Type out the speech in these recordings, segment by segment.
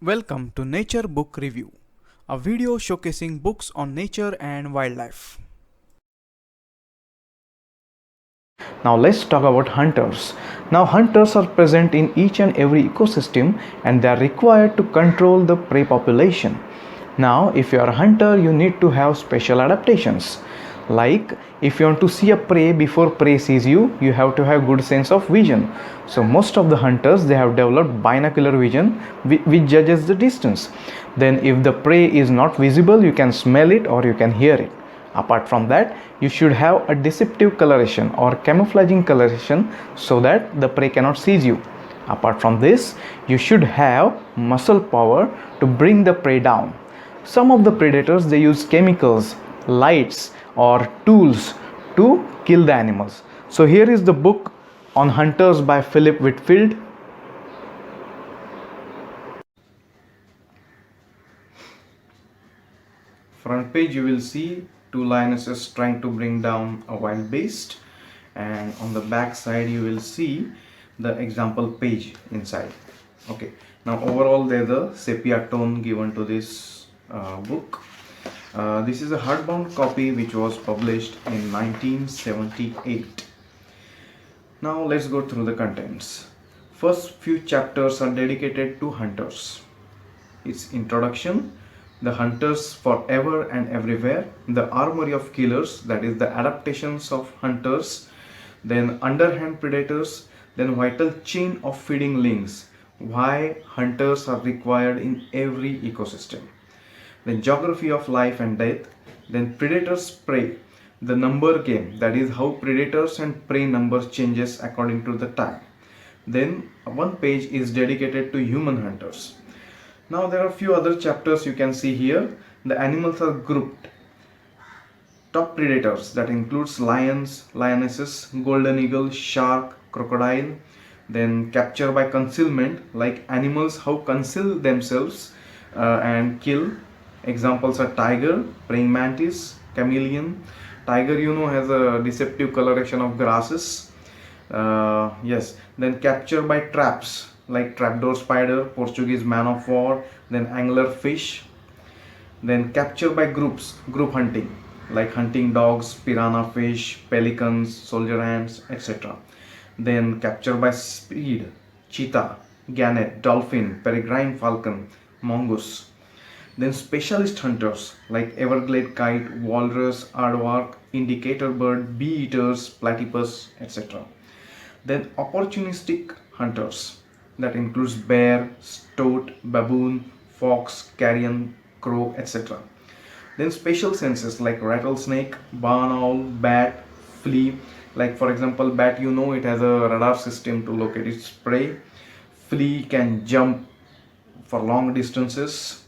Welcome to Nature Book Review, a video showcasing books on nature and wildlife. Now let's talk about hunters. Now hunters are present in each and every ecosystem and they are required to control the prey population. Now if you are a hunter, you need to have special adaptations. Like if you want to see a prey before prey sees you, you have to have good sense of vision. So most of the hunters, they have developed binocular vision which judges the distance. Then if the prey is not visible, you can smell it or you can hear it. Apart from that, you should have a deceptive coloration or camouflaging coloration so that the prey cannot seize you. Apart from this, you should have muscle power to bring the prey down. Some of the predators, they use chemicals, lights or tools to kill the animals. So here is the book on hunters by Philip Whitfield. Front page you will see two lionesses trying to bring down a wild beast, and on the back side you will see the example page inside. Okay, now overall there's a sepia tone given to this book. This is a hardbound copy which was published in 1978. Now let's go through the contents. First few chapters are dedicated to hunters. Its introduction, the hunters forever and everywhere, the armory of killers, that is the adaptations of hunters, then underhand predators, then vital chain of feeding links, why hunters are required in every ecosystem, then geography of life and death, then predators prey, the number game, that is how predators and prey numbers changes according to the time. Then one page is dedicated to human hunters. Now there are a few other chapters you can see here. The animals are grouped. Top predators, that includes lions, lionesses, golden eagle, shark, crocodile. Then capture by concealment, like animals how conceal themselves and kill. Examples are tiger, praying mantis, chameleon. Tiger, has a deceptive coloration of grasses. Yes. Then capture by traps, like trapdoor spider, Portuguese man of war, then angler fish. Then capture by groups, group hunting, like hunting dogs, piranha fish, pelicans, soldier ants, etc. Then capture by speed, cheetah, gannet, dolphin, peregrine falcon, mongoose. Then specialist hunters like everglade kite, walrus, aardvark, indicator bird, bee eaters, platypus, etc. Then opportunistic hunters, that includes bear, stoat, baboon, fox, carrion, crow, etc. Then special senses like rattlesnake, barn owl, bat, flea. Like for example, bat, it has a radar system to locate its prey. Flea can jump for long distances.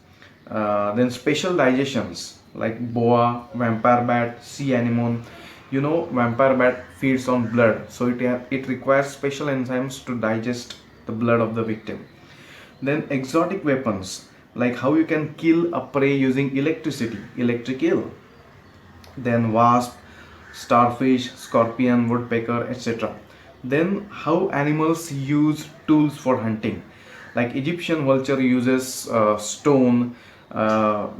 Then special digestions like boa, vampire bat, sea anemone. Vampire bat feeds on blood, so it requires special enzymes to digest the blood of the victim. Then exotic weapons, like how you can kill a prey using electricity, electric eel. Then wasp, starfish, scorpion, woodpecker, etc. Then how animals use tools for hunting, like Egyptian vulture uses stone.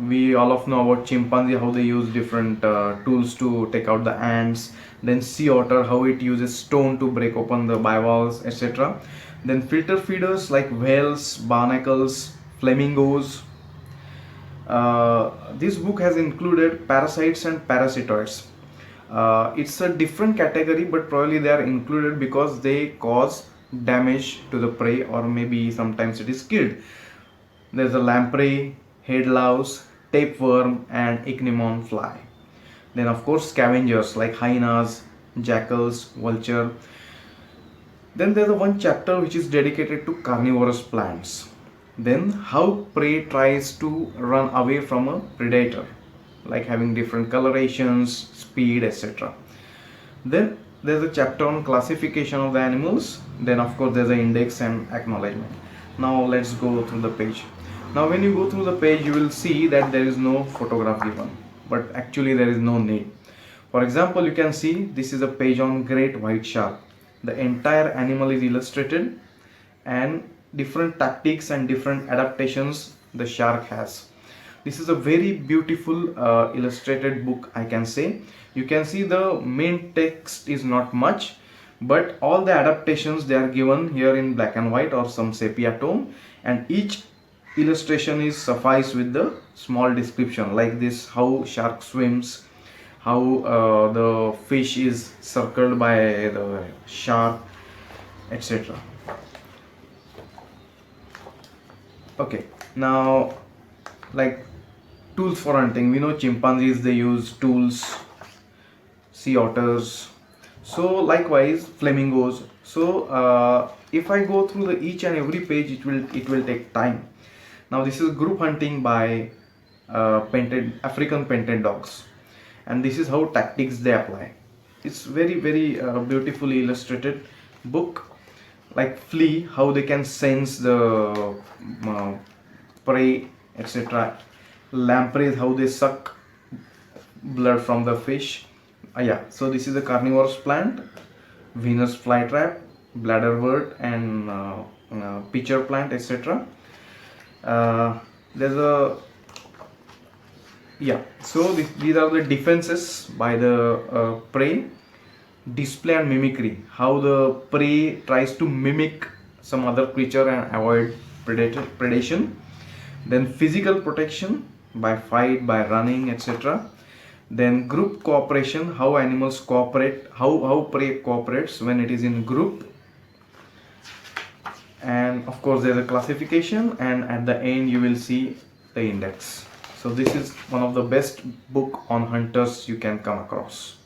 We all of know about chimpanzee, how they use different tools to take out the ants. Then sea otter, how it uses stone to break open the bivalves, etc. Then filter feeders like whales, barnacles, flamingos. This book has included parasites and parasitoids. It's a different category, but probably they are included because they cause damage to the prey, or maybe sometimes it is killed. There's a lamprey, head louse, tapeworm, and ichneumon fly. Then of course scavengers like hyenas, jackals, vulture. Then there's one chapter which is dedicated to carnivorous plants. Then how prey tries to run away from a predator, like having different colorations, speed, etc. Then there's a chapter on classification of the animals. Then of course there's an index and acknowledgement. Now let's go through the page. Now when you go through the page, you will see that there is no photograph given, but actually there is no need. For example, you can see this is a page on great white shark. The entire animal is illustrated and different tactics and different adaptations the shark has. This is a very beautiful illustrated book, I can say. You can see the main text is not much, but all the adaptations they are given here in black and white or some sepia tone, and each illustration is suffice with the small description like this: how shark swims, how the fish is circled by the shark, etc. Okay, now, like, tools for hunting. We know chimpanzees, they use tools, sea otters, so likewise flamingos. So if I go through the each and every page, it will take time. Now this is group hunting by painted African painted dogs, and this is how tactics they apply. It's very beautifully illustrated book. Like flea, how they can sense the prey, etc. Lampreys, how they suck blood from the fish. Yeah, so this is a carnivorous plant, Venus flytrap, bladderbird, and pitcher plant, etc. There's a Yeah, so these are the defenses by the prey. Display and mimicry, how the prey tries to mimic some other creature and avoid predation. Then physical protection by fight, by running, etc. Then group cooperation, how animals cooperate, how prey cooperates when it is in group. And of course there's a classification, and at the end you will see the index. So this is one of the best book on hunters you can come across.